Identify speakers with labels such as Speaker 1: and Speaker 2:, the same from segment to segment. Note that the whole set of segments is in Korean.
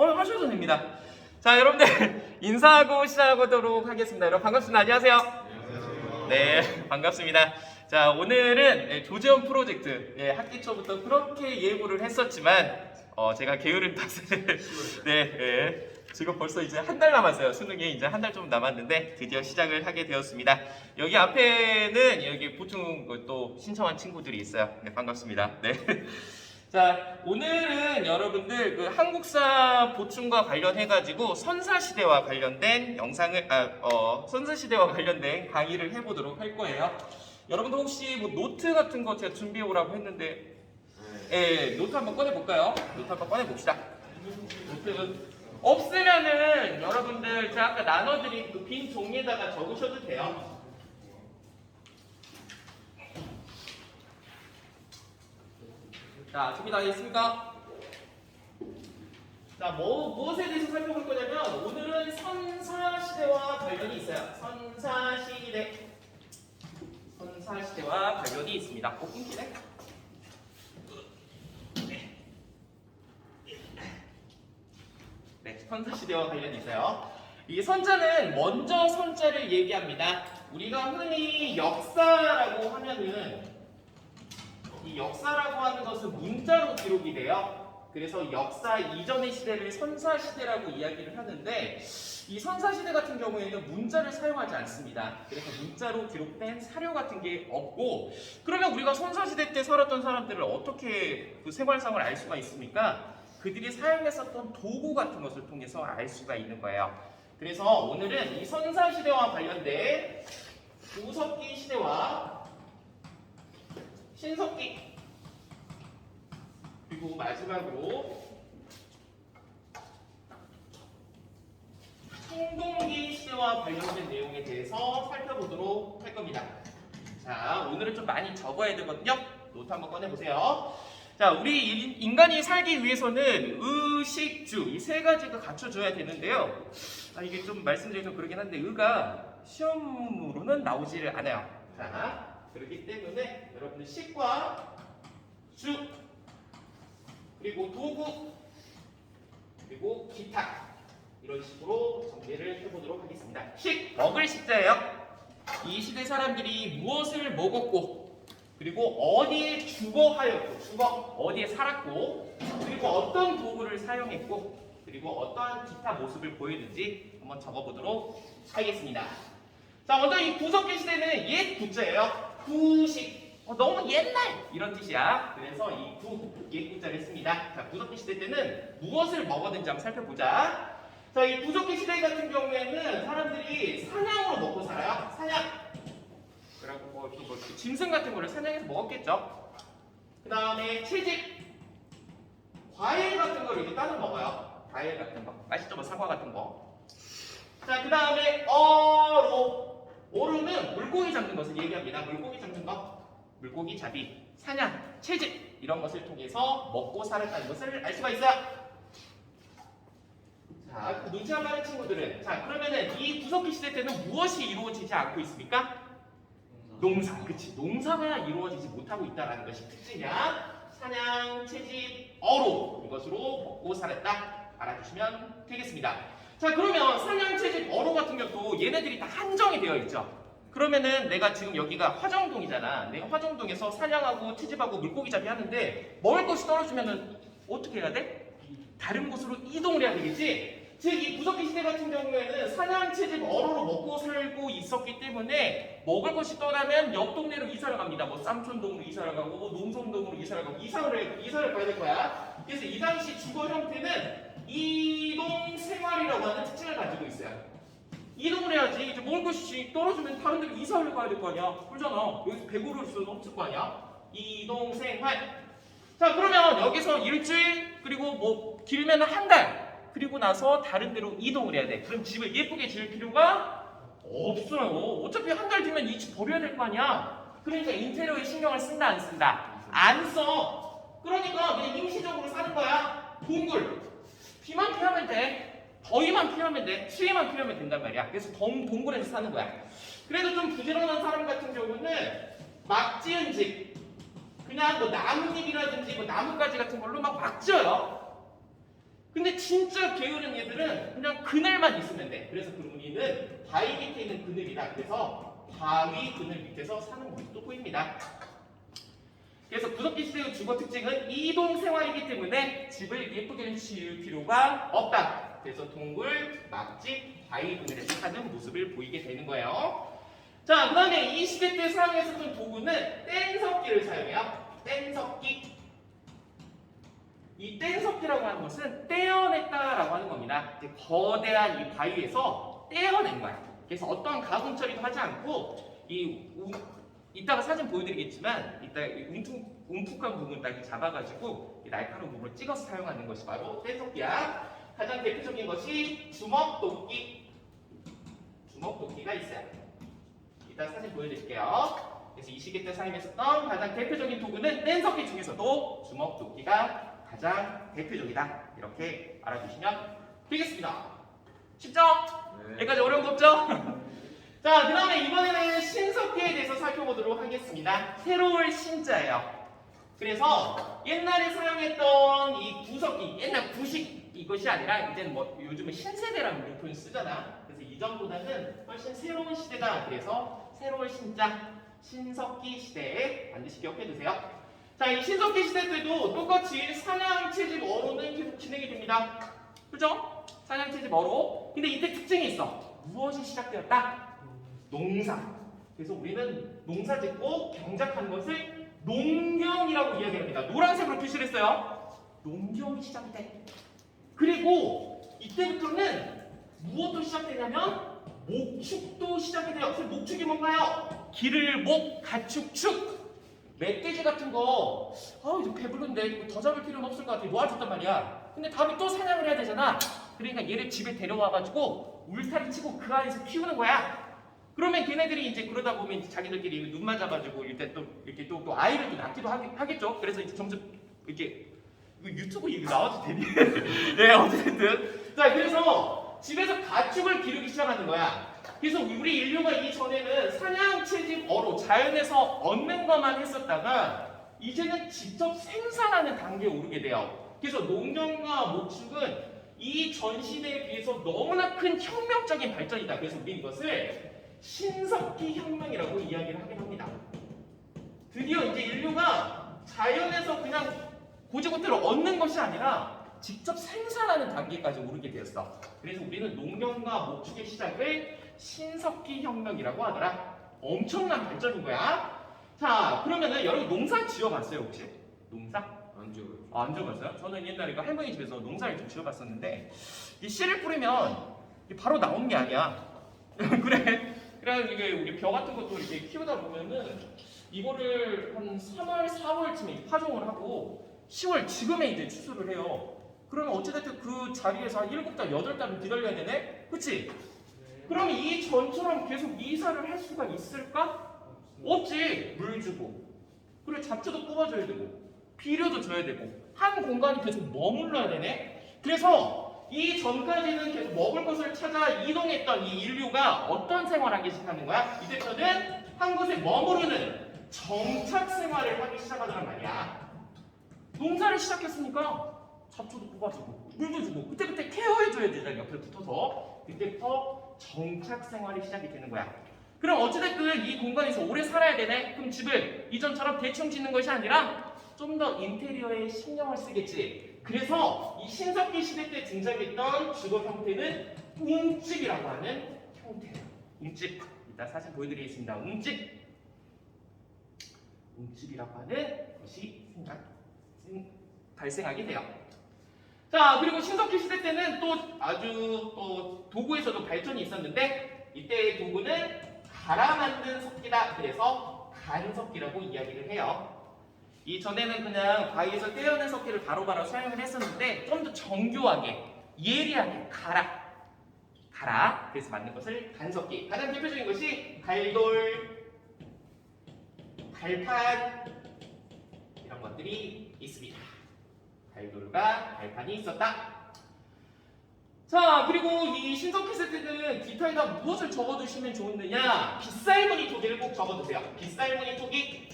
Speaker 1: 하셔도 됩니다. 자, 여러분들 인사하고 시작하도록 하겠습니다. 여러분 반갑습니다. 안녕하세요. 네, 반갑습니다. 자, 오늘은 조지원 프로젝트 학기 초부터 그렇게 예고를 했었지만 제가 게으른 탓에 지금 벌써 이제 한 달 남았어요. 수능이 이제 한 달 좀 남았는데 드디어 시작을 하게 되었습니다. 여기 앞에는 여기 보충 또 신청한 친구들이 있어요. 네, 반갑습니다. 네. 자, 오늘은 여러분들 그 한국사 보충과 관련해가지고 선사시대와 관련된 선사시대와 관련된 강의를 해보도록 할 거예요. 여러분들 혹시 뭐 노트 같은 거 제가 준비해 오라고 했는데, 노트 한번 꺼내볼까요? 노트 한번 꺼내봅시다. 노트 없으면은 여러분들 제가 아까 나눠드린 그 빈 종이에다가 적으셔도 돼요. 자, 준비 다 됐습니까? 자, 무엇에 대해서 살펴볼 거냐면 오늘은 선사시대와 관련이 있어요. 선사시대와 관련이 있습니다. 끊기네? 네, 선사시대와 관련이 있어요. 이 선자는 먼저 선자를 얘기합니다. 우리가 흔히 역사라고 하면은 이 역사라고 하는 것은 문자로 기록이 돼요. 그래서 역사 이전의 시대를 선사시대라고 이야기를 하는데 이 선사시대 같은 경우에는 문자를 사용하지 않습니다. 그래서 문자로 기록된 사료 같은 게 없고, 그러면 우리가 선사시대 때 살았던 사람들을 어떻게 그 생활상을 알 수가 있습니까? 그들이 사용했었던 도구 같은 것을 통해서 알 수가 있는 거예요. 그래서 오늘은 이 선사시대와 관련된 구석기 시대와 신석기, 그리고 마지막으로 청동기 시대와 관련된 내용에 대해서 살펴보도록 할 겁니다. 자, 오늘은 좀 많이 적어야 되거든요. 노트 한번 꺼내보세요. 자, 우리 인간이 살기 위해서는 의식주 이 세 가지가 갖춰져야 되는데요. 이게 좀 말씀드리면 그러긴 한데 의가 시험으로는 나오지를 않아요. 자, 그렇기 때문에 여러분들 식과 주, 그리고 도구, 그리고 기타, 이런 식으로 정리를 해보도록 하겠습니다. 식, 먹을 식자예요. 이 시대 사람들이 무엇을 먹었고, 그리고 어디에 주거하였고, 어디에 살았고, 그리고 어떤 도구를 사용했고, 그리고 어떠한 기타 모습을 보였는지 한번 적어보도록 하겠습니다. 자, 먼저 이 구석기 시대는 옛 구자예요. 구식, 너무 옛날 이런 뜻이야. 그래서 이 옛 구자를 씁니다. 자, 구석기 시대 때는 무엇을 먹었는지 한번 살펴보자. 자, 이 구석기 시대 같은 경우에는 사람들이 사냥으로 먹고 살아요. 사냥. 그리고 짐승 같은 거를 사냥해서 먹었겠죠. 그 다음에 채집, 과일 같은 거를 이렇게 따서 먹어요. 과일 같은 거, 맛있죠? 뭐 사과 같은 거. 자, 그 다음에 어로는 물고기 잡는 것을 얘기합니다. 물고기 잡는 것, 물고기 잡이, 사냥, 채집 이런 것을 통해서 먹고 살았다는 것을 알 수가 있어요. 자, 눈치가 빠른 친구들은, 자, 그러면은 이 구석기 시대 때는 무엇이 이루어지지 않고 있습니까? 농사, 그치? 농사가 이루어지지 못하고 있다는 것이 특징이야. 사냥, 채집, 어로 이것으로 먹고 살았다 알아주시면 되겠습니다. 자, 그러면 사냥, 채집, 어로 같은 것도 얘네들이 다 한정이 되어 있죠. 그러면은 내가 지금 여기가 화정동이잖아. 내가 화정동에서 사냥하고 채집하고 물고기잡이 하는데 먹을 것이 떨어지면은 어떻게 해야 돼? 다른 곳으로 이동을 해야 되겠지? 즉, 이 구석기 시대 같은 경우에는 사냥, 채집, 어로로 먹고 살고 있었기 때문에 먹을 것이 떠나면 옆 동네로 이사를 갑니다. 뭐 쌈촌동으로 이사를 가고, 뭐 농성동으로 이사를 가고, 이사를 가야 될 거야. 그래서 이 당시 주거 형태는 이동 생활이라고 하는 특징을 가지고 있어요. 이동을 해야지. 이제 먹을 것이 떨어지면 다른 데로 이사를 가야 될 거 아니야. 그러잖아. 여기서 배고를 수는 없을 거 아니야. 이동 생활. 자, 그러면 여기서 일주일, 그리고 뭐 길면 한 달, 그리고 나서 다른 데로 이동을 해야 돼. 그럼 집을 예쁘게 지을 필요가 없어요. 어차피 한 달 뒤면 이 집 버려야 될 거 아니야. 그러니까 인테리어에 신경을 쓴다, 안 쓴다? 안 써. 그러니까 그냥 임시적으로 사는 거야. 동굴. 비만 피하면 돼. 더위만 피하면 돼. 추위만 피하면 된단 말이야. 그래서 동굴에서 사는 거야. 그래도 좀 부지런한 사람 같은 경우는 막 지은 집, 그냥 뭐 나뭇잎이라든지 뭐 나뭇가지 같은 걸로 막 지어요. 근데 진짜 게으른 얘들은 그냥 그늘만 있으면 돼. 그래서 우리는 바위 밑에 있는 그늘이다. 그래서 바위 그늘 밑에서 사는 모습도 보입니다. 그래서 구석기 시대의 주거 특징은 이동 생활이기 때문에 집을 예쁘게 지을 필요가 없다. 그래서 동굴, 막집, 바위 그늘에서 사는 모습을 보이게 되는 거예요. 자, 그 다음에 이 시대 때 사용했었던 도구는 뗀석기를 사용해요. 뗀석기. 이 뗀석기라고 하는 것은 떼어냈다라고 하는 겁니다. 이제 거대한 이 바위에서 떼어낸 거야. 그래서 어떤 가공 처리도 하지 않고 이따가 사진 보여드리겠지만 이따 움푹한 부분 딱 잡아가지고 날카로운 부분을 찍어서 사용하는 것이 바로 뗀석기야. 가장 대표적인 것이 주먹도끼. 주먹도끼가 있어요. 이따 사진 보여드릴게요. 그래서 이 시기 때 사용했었던 가장 대표적인 도구는 뗀석기 중에서도 주먹도끼가 가장 대표적이다. 이렇게 알아주시면 되겠습니다. 쉽죠? 네. 여기까지 어려운 거 없죠? 자, 그 다음에 이번에는 신석기에 대해서 살펴보도록 하겠습니다. 새로울 신자예요. 그래서 옛날에 사용했던 이 구석기, 옛날 구식 이것이 아니라 이제는 뭐 요즘은 신세대라는 표현을 쓰잖아. 그래서 이전보다는 훨씬 새로운 시대다. 그래서 새로울 신자, 신석기 시대에 반드시 기억해 두세요. 자, 이 신석기 시대 때도 똑같이 사냥 채집 어로는 계속 진행이 됩니다. 그죠? 사냥 채집 어로. 근데 이때 특징이 있어. 무엇이 시작되었다? 농사. 그래서 우리는 농사 짓고 경작하는 것을 농경이라고 이야기합니다. 노란색으로 표시를 했어요. 농경이 시작이 돼. 그리고 이때부터는 무엇도 시작되냐면 목축도 시작이 돼요. 그래서 목축이 뭔가요? 기를 목, 가축, 축. 멧돼지 같은 거, 이제 배부른데 더 잡을 필요는 없을 것 같아. 모아줬단 말이야. 근데 다음에 또 사냥을 해야 되잖아. 그러니까 얘를 집에 데려와가지고 울타리 치고 그 안에서 키우는 거야. 그러면 걔네들이 이제 그러다 보면 이제 자기들끼리 눈만 잡아주고 이렇게 또 아이를 또 낳기도 하겠죠. 그래서 이제 점점 이렇게 유튜브 얘기 나와도 되니? 네, 어쨌든. 자, 그래서 집에서 가축을 기르기 시작하는 거야. 그래서 우리 인류가 이전에는 사냥, 채집, 어로, 자연에서 얻는 것만 했었다가 이제는 직접 생산하는 단계에 오르게 돼요. 그래서 농경과 목축은 이 전 시대에 비해서 너무나 큰 혁명적인 발전이다. 그래서 우리는 이것을 신석기 혁명이라고 이야기를 하긴 합니다. 드디어 이제 인류가 자연에서 그냥 고지고대로 얻는 것이 아니라 직접 생산하는 단계까지 오르게 되었어. 그래서 우리는 농경과 목축의 시작을 신석기 혁명이라고 하더라. 엄청난 발전인 거야. 자, 그러면은 여러분 농사 지어봤어요 혹시? 농사?
Speaker 2: 안 지어요.
Speaker 1: 안 지어봤어요? 저는 옛날에 그 할머니 집에서 농사를 좀 지어봤었는데 이 씨를 뿌리면 바로 나오는 게 아니야. 그래. 그래 이게 우리 벼 같은 것도 이렇게 키우다 보면은 이거를 한 3월, 4월쯤에 파종을 하고 10월 지금에 이제 추수를 해요. 그러면 어찌됐든 그 자리에서 한 7달, 8달을 기다려야 되네? 그치? 그러면 이 전처럼 계속 이사를 할 수가 있을까? 없지. 물 주고 그리고 잡초도 뽑아줘야 되고 비료도 줘야 되고 한 공간이 계속 머물러야 되네. 그래서 이 전까지는 계속 먹을 것을 찾아 이동했던 이 인류가 어떤 생활을 하기 시작하는 거야? 이제부터는 한 곳에 머무르는 정착 생활을 하기 시작하더란 말이야. 농사를 시작했으니까 잡초도 뽑아주고 물도 주고 그때 케어해줘야 되잖아. 옆에 붙어서 그때부터 정착 생활이 시작이 되는 거야. 그럼 어찌됐든 이 공간에서 오래 살아야 되네. 그럼 집을 이전처럼 대충 짓는 것이 아니라 좀 더 인테리어에 신경을 쓰겠지. 그래서 이 신석기 시대 때 등장했던 주거 형태는 웅집이라고 하는 형태예요. 웅집. 이따 사진 보여드리겠습니다. 웅집이라고 하는 것이 발생하게 돼요. 자, 그리고 신석기 시대 때는 또 아주 또 도구에서도 발전이 있었는데 이때의 도구는 갈아 만든 석기다. 그래서 간석기라고 이야기를 해요. 이전에는 그냥 바위에서 떼어낸 석기를 바로바로 사용을 했었는데 좀 더 정교하게 예리하게 갈아 그래서 만든 것을 간석기. 가장 대표적인 것이 갈돌, 갈판 이런 것들이 있습니다. 갈돌과 갈판이 있었다. 자, 그리고 이 신석기 세트는 기타에다 무엇을 적어두시면 좋느냐? 빗살무늬 토기를 꼭 적어두세요. 빗살무늬 토기.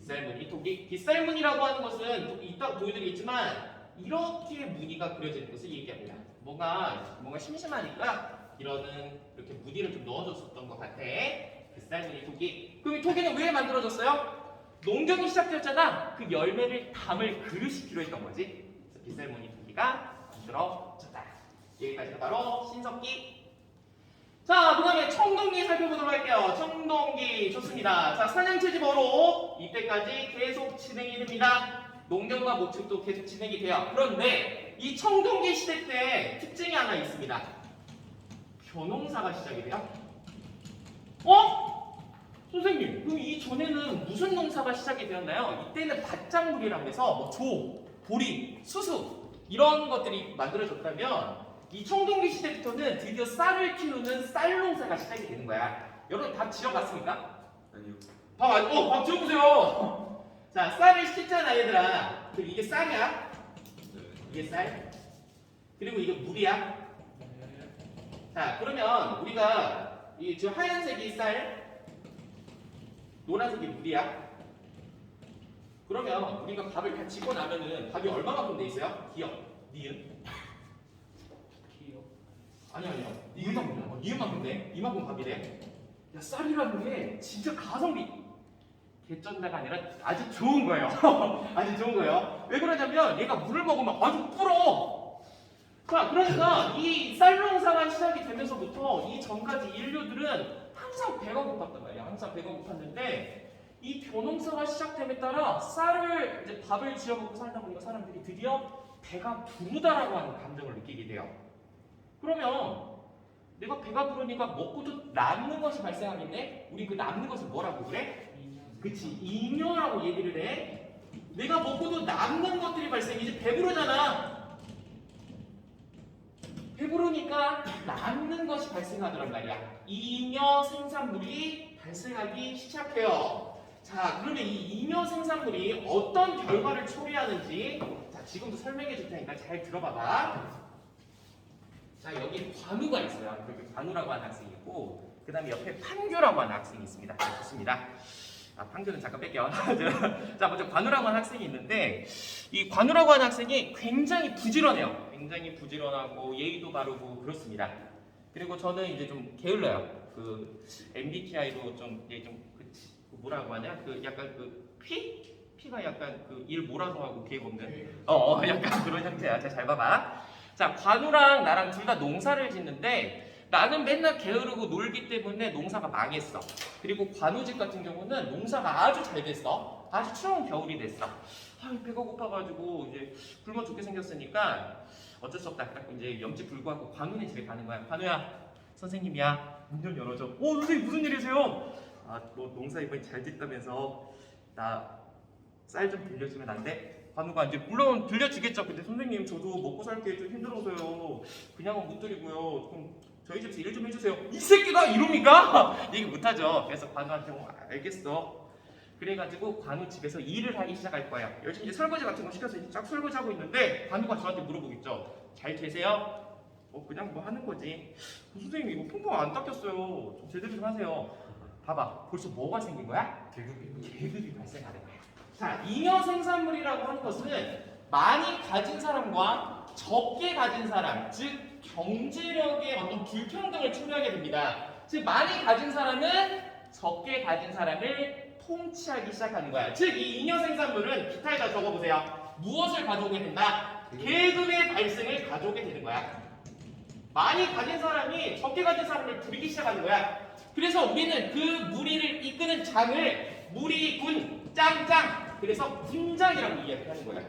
Speaker 1: 빗살무늬 토기. 빗살무늬라고 하는 것은 이따 보여드리겠지만 이렇게 무늬가 그려지는 것을 얘기합니다. 뭔가 심심하니까 이렇게 무늬를 좀 넣어줬었던 것 같아. 빗살무늬 토기. 그럼 이 토기는 왜 만들어졌어요? 농경이 시작되었잖아. 그 열매를 담을 그릇이 필요했던 거지. 그래서 빗살무늬 토기가 만들어졌다. 여기까지가 바로 신석기. 자, 그 다음에 청동기 살펴보도록 할게요. 청동기 좋습니다. 자, 사냥채집어로 이때까지 계속 진행이 됩니다. 농경과 목축도 계속 진행이 돼요. 그런데 이 청동기 시대 때 특징이 하나 있습니다. 벼농사가 시작이 돼요. 선생님, 그럼 이 전에는 무슨 농사가 시작이 되었나요? 이때는 밭작물이라고 해서 뭐 조, 보리, 수수 이런 것들이 만들어졌다면 이 청동기 시대부터는 드디어 쌀을 키우는 쌀 농사가 시작이 되는 거야. 여러분 밥 지어봤습니까?
Speaker 2: 아니요.
Speaker 1: 밥 지어보세요. 자, 쌀을 씻잖아 얘들아. 그럼 이게 쌀이야?
Speaker 2: 네.
Speaker 1: 이게 쌀? 그리고 이게 물이야? 자, 그러면 우리가 저 하얀색이 쌀, 노란색이 물이야? 그러면 우리가 밥을 다 짓고 나면은 밥이 얼마만큼 돼 있어요? 기억, 니은? 아니요. 니은만큼 돼. 이만큼 밥이 돼. 야, 쌀이라는 게 진짜 가성비 개쩐다가 아니라 아주 좋은 거예요. 아주 좋은 거예요. 왜 그러냐면 얘가 물을 먹으면 아주 불어. 자, 그러니까 이 쌀 농사가 시작이 되면서부터 이 전까지 인류들은 항상 배가 고팠단 말이야. 항상 배가 고팠는데 이 벼농사가 시작됨에 따라 쌀을 이제 밥을 지어 먹고 살다 보니까 사람들이 드디어 배가 부르다라고 하는 감정을 느끼게 돼요. 그러면 내가 배가 부르니까 먹고도 남는 것이 발생하겠네? 우리 그 남는 것을 뭐라고 그래? 그치, 잉여라고 얘기를 해. 내가 먹고도 남는 것들이 발생이지. 배부르잖아. 배부르니까 남는 것이 발생하더란 말이야. 잉여 생산물이 발생하기 시작해요. 자, 그러면 이 잉여 생산물이 어떤 결과를 초래하는지 자, 지금도 설명해 줄 테니까 잘 들어봐봐. 자, 여기 관우가 있어요. 여기 관우라고 하는 학생이 있고 그 다음에 옆에 판교라고 하는 학생이 있습니다. 네, 좋습니다. 판교는 잠깐 뺄게요. 자, 먼저 관우라고 하는 학생이 있는데 이 관우라고 하는 학생이 굉장히 부지런해요. 굉장히 부지런하고 예의도 바르고 그렇습니다. 그리고 저는 이제 좀 게을러요. 그 MBTI로 뭐라고 하냐? 그 약간 그 P가 약간 그 일 몰아서 하고 계획 없는 약간 그런 형태야. 잘 봐봐. 자, 관우랑 나랑 둘 다 농사를 짓는데 나는 맨날 게으르고 놀기 때문에 농사가 망했어. 그리고 관우 집 같은 경우는 농사가 아주 잘 됐어. 아주 추운 겨울이 됐어. 배가 고파가지고 이제 굶어 죽게 생겼으니까 어쩔 수 없다. 딱 이제 염치 불구하고 관우네 집에 가는 거야. 관우야, 선생님이야. 문 좀 열어줘. 선생님 무슨 일이세요? 너 농사 이번에 잘 됐다면서 나 쌀 좀 빌려주면 안 돼? 관우가 이제 물론 빌려주겠죠. 근데 선생님 저도 먹고 살게 좀 힘들어서요. 그냥은 못 드리고요. 그럼 저희 집에서 일 좀 해주세요. 이 새끼가 이럽니까? 얘기 못하죠. 그래서 관우한테 알겠어. 그래가지고 관우 집에서 일을 하기 시작할 거예요. 열심히 이제 설거지 같은 거 시켜서 이제 쫙 설거지하고 있는데 관우가 저한테 물어보겠죠. 잘 되세요? 그냥 뭐 하는 거지. 선생님 이거 퐁퐁 안 닦였어요. 좀 제대로 좀 하세요. 봐봐. 벌써 뭐가 생긴 거야? 계급이 발생하는 거야. 자, 잉여 생산물이라고 하는 것은 많이 가진 사람과 적게 가진 사람, 즉 경제력의 어떤 불평등을 초래하게 됩니다. 즉 많이 가진 사람은 적게 가진 사람을 통치하기 시작하는 거야. 즉 이 잉여 생산물은 기타에다 적어보세요. 무엇을 가져오게 된다? 계급의 발생을 가져오게 되는 거야. 많이 가진 사람이 적게 가진 사람을 부리기 시작하는 거야. 그래서 우리는 그 무리를 이끄는 장을 무리군, 짱짱, 그래서 군장이라고 이야기하는 거야.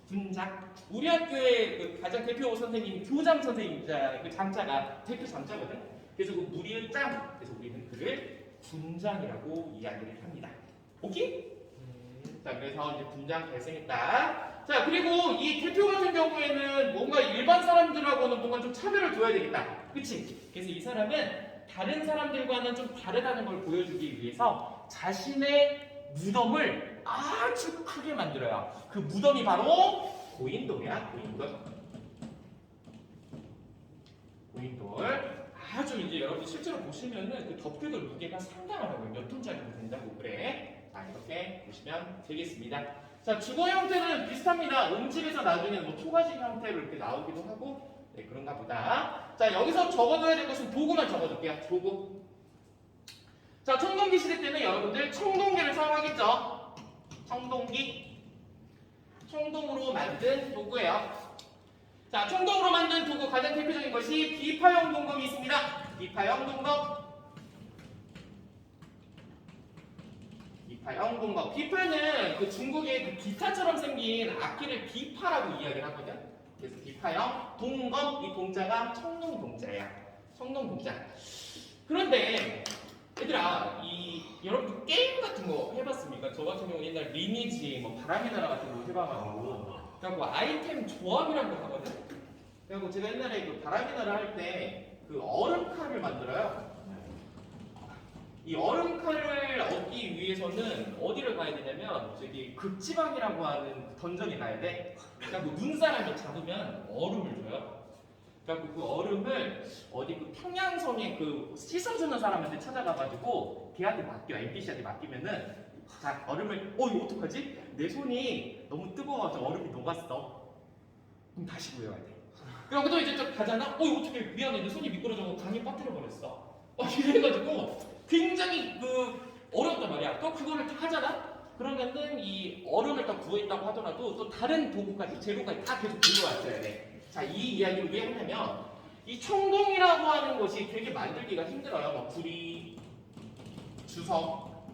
Speaker 1: 군장. 우리 학교의 그 가장 대표 선생님이 교장 선생님이잖아요. 그 장자가 대표 장자거든. 그래서 그 무리의 짱. 그래서 우리는 그를 군장이라고 이야기를 합니다. 오케이? 자, 그래서 이제 군장 발생했다. 자, 그리고 이 대표 같은 경우에는 뭔가 일반 사람들하고는 뭔가 좀 차별을 둬야 되겠다. 그치? 그래서 이 사람은 다른 사람들과는 좀 다르다는 걸 보여주기 위해서 자신의 무덤을 아주 크게 만들어요. 그 무덤이 바로 고인돌이야. 고인돌. 아주 이제 여러분 실제로 보시면은 그 덮개돌 무게가 상당하다고요. 몇 톤짜리도 된다고 그래. 자, 이렇게 보시면 되겠습니다. 자, 주거 형태는 비슷합니다. 음집에서 나중에 뭐 초가집 형태로 이렇게 나오기도 하고, 네, 그런가 보다. 자, 여기서 적어둬야 될 것은 도구만 적어둘게요. 도구. 자, 청동기 시대 때는 여러분들 청동기를 사용하겠죠. 청동기. 청동으로 만든 도구예요. 자, 청동으로 만든 도구 가장 대표적인 것이 비파형 동검이 있습니다. 비파형 동검. 비파형 동검. 비파는 그 중국의 그 기타처럼 생긴 악기를 비파라고 이야기를 하거든. 그래서 비파형 동검, 이 동자가 청동 동자예요. 청동 동자. 그런데 얘들아, 여러분들 게임 같은 거 해봤습니까? 저 같은 경우 옛날 리니지, 뭐 바람의 나라 같은 거 해봐가지고 그래갖고 아이템 조합이라는 걸 하거든. 그래갖고 제가 옛날에 그 바람의 나라 할 때 그 얼음칼을 만들어요. 이 얼음칼을 얻기 위해서는 어디를 가야 되냐면 저기 극지방이라고 하는 던전에 가야 돼. 그래갖고 눈사람이 잡으면 얼음을 줘요. 그래갖고 그 얼음을 어디 그 평양성에 그 씻어주는 사람한테 찾아가가지고 걔한테 맡겨, NPC한테 맡기면은 자, 얼음을 이거 어떡하지? 내 손이 너무 뜨거워서 얼음이 녹았어. 그럼 다시 구해야 돼. 그리고 또 이제 좀 가잖아. 이거 어떻게 미안해, 내 손이 미끄러져서 강에 빠뜨려 버렸어. 이래가지고 굉장히 어렵단 말이야. 또 그거를 또 하잖아. 그러면은 이 얼음을 또 구했다고 하더라도 또 다른 도구까지 재료까지 다 계속 들려왔어야 돼. 자, 이 이야기를 왜 하냐면 이 청동이라고 하는 것이 되게 만들기가 힘들어요. 뭐 구리, 주석,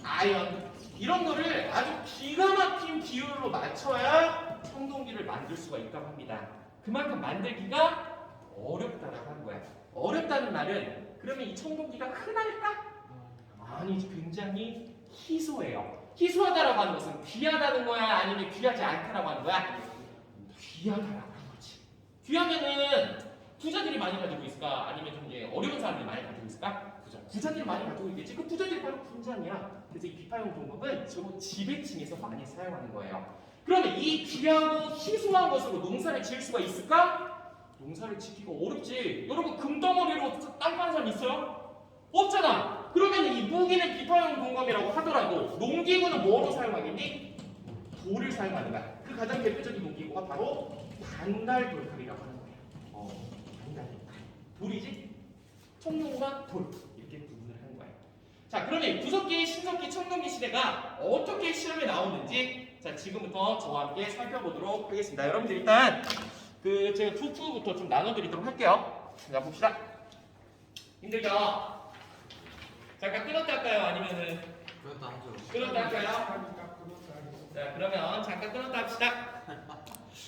Speaker 1: 아연 이런 거를 아주 기가 막힌 비율로 맞춰야 청동기를 만들 수가 있다고 합니다. 그만큼 만들기가 어렵다라고 하는 거야. 어렵다는 말은 그러면 이 청동기가 흔할까? 아니지, 굉장히 희소해요. 희소하다라고 하는 것은 귀하다는 거야, 아니면 귀하지 않다라고 하는 거야? 귀하다라고 하는 거지. 귀하면은 부자들이 많이 가지고 있을까? 아니면 좀 이제 어려운 사람들이 많이 가지고 있을까? 부자들이 많이 가지고 있겠지. 그 부자들이 바로 군장이야. 그래서 이 비파형 동법은 주로 지배층에서 많이 사용하는 거예요. 그러면 이 귀하고 희소한 것으로 농사를 지을 수가 있을까? 농사를 짓기가 어렵지. 여러분 금덩어리로 땅 파는 사람 있어요? 없잖아. 그러면 이 무기는 비파형 동검이라고 하더라도 농기구는 뭐로 사용하겠니? 돌을 사용하는 거야. 그 가장 대표적인 농기구가 바로 반달 돌칼이라고 하는 거예요. 반달 돌칼. 돌이지? 청동과 돌 이렇게 구분을 하는 거예요. 자, 그러면 구석기, 신석기, 청동기 시대가 어떻게 시험에 나오는지 자, 지금부터 저와 함께 살펴보도록 하겠습니다. 여러분들 일단 제가 투부터 좀 나눠드리도록 할게요. 자, 봅시다. 힘들죠? 잠깐 끊었다 할까요? 아니면은 끊었다 할까요? 자, 그러면 잠깐 끊었다 합시다.